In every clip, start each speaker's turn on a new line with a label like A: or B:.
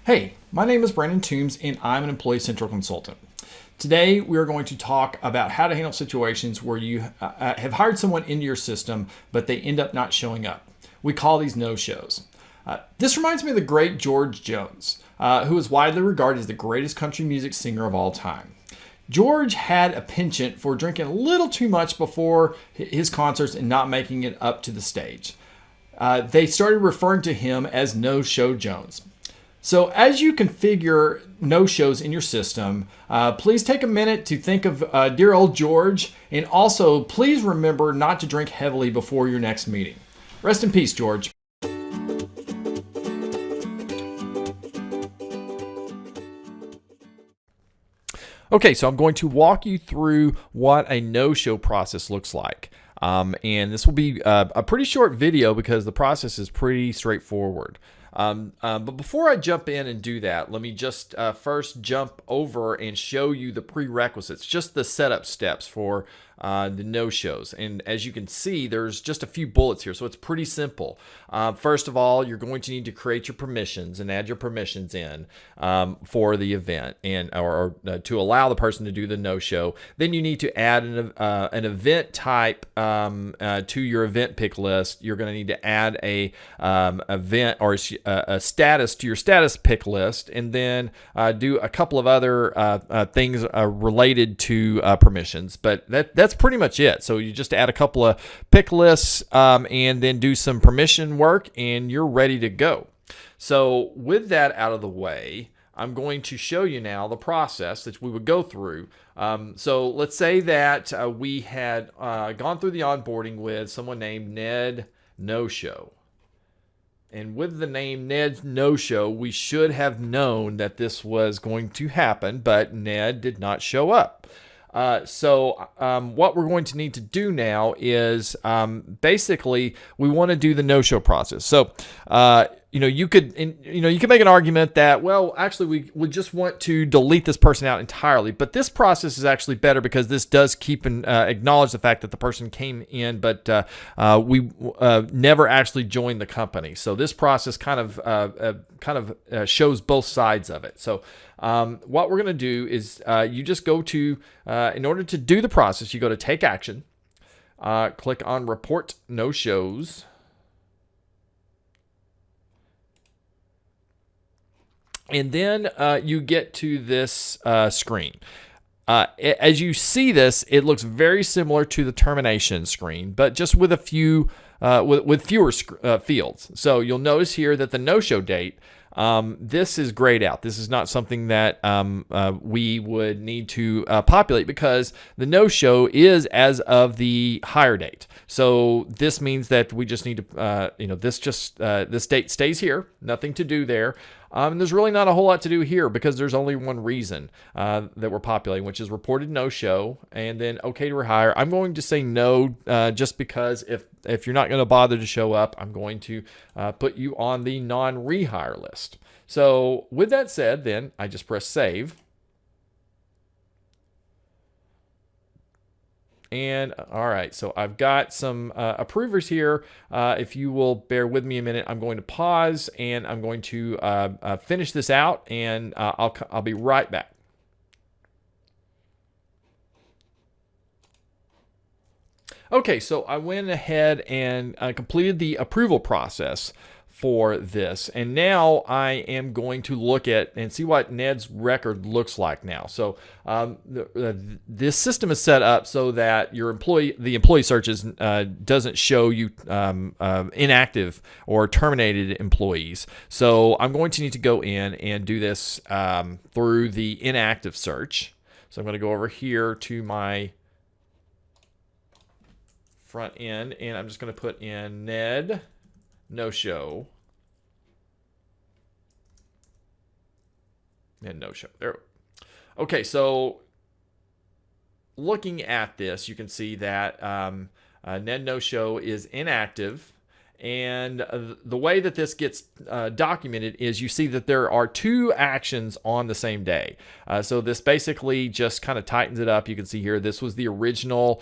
A: Hey, my name is Brandon Toombs and I'm an Employee Central Consultant. Today we are going to talk about how to handle situations where you have hired someone into your system but they end up not showing up. We call these no-shows. This reminds me of the great George Jones, who is widely regarded as the greatest country music singer of all time. George had a penchant for drinking a little too much before his concerts and not making it up to the stage. They started referring to him as No-Show Jones. So as you configure no-shows in your system, please take a minute to think of dear old George, and also please remember not to drink heavily before your next meeting. Rest in peace, George. Okay, so I'm going to walk you through what a no-show process looks like. And this will be a pretty short video because the process is pretty straightforward. But before I jump in and do that, let me just first jump over and show you the prerequisites, just the setup steps for the no-shows. And as you can see, there's just a few bullets here, so it's pretty simple. First of all, you're going to need to create your permissions and add your permissions in for the event and or to allow the person to do the no-show. Then you need to add an event type to your event pick list. You're going to need to add a event or a status to your status pick list, and then do a couple of other things related to permissions. But that's pretty much it. So you just add a couple of pick lists and then do some permission work, and you're ready to go. So with that out of the way, I'm going to show you now the process that we would go through. So let's say that we had gone through the onboarding with someone named Ned No-Show. And with the name Ned No-Show, we should have known that this was going to happen, but Ned did not show up. So what we're going to need to do now is basically we want to do the no-show process. So you could make an argument that, well, actually we just want to delete this person out entirely, but this process is actually better because this does keep and acknowledge the fact that the person came in, but we never actually joined the company. So this process kind of shows both sides of it. So what we're going to do is you just go to, in order to do the process, you go to Take Action, click on Report No Shows, and then you get to this screen. As you see this, it looks very similar to the termination screen, but just with a few, with fewer fields. So you'll notice here that the no-show date, this is grayed out. This is not something that we would need to populate because the no-show is as of the hire date. So this means that we just need to, this date stays here, nothing to do there. And there's really not a whole lot to do here because there's only one reason that we're populating, which is reported no-show and then okay to rehire. I'm going to say no just because if you're not going to bother to show up, I'm going to put you on the non-rehire list. So with that said, then I just press save. And all right, so I've got some approvers here. If you will bear with me a minute, I'm going to pause and I'm going to finish this out, and I'll be right back. Okay, so I went ahead and completed the approval process for this, and now I am going to look at and see what Ned's record looks like now. So this system is set up so that the employee searches doesn't show you inactive or terminated employees. So I'm going to need to go in and do this through the inactive search. So I'm going to go over here to my front end, and I'm just going to put in Ned No-Show. And no-show. There. Okay, so looking at this, you can see that Ned No-Show is inactive. And the way that this gets documented is you see that there are two actions on the same day. So this basically just kind of tightens it up. You can see here, this was the original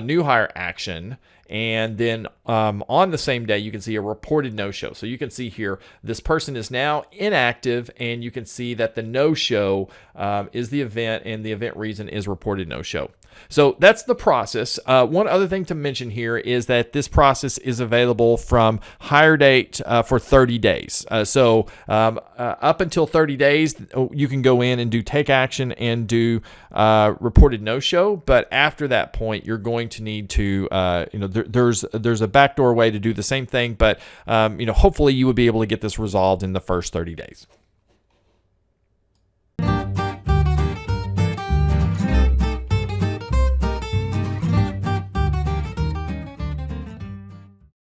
A: new hire action. And then on the same day, you can see a reported no-show. So you can see here, this person is now inactive, and you can see that the no-show is the event, and the event reason is reported no-show. So that's the process. One other thing to mention here is that this process is available from hire date for 30 days. So up until 30 days, you can go in and do take action and do reported no-show. But after that point, you're going to need to, there's a backdoor way to do the same thing. But hopefully you would be able to get this resolved in the first 30 days.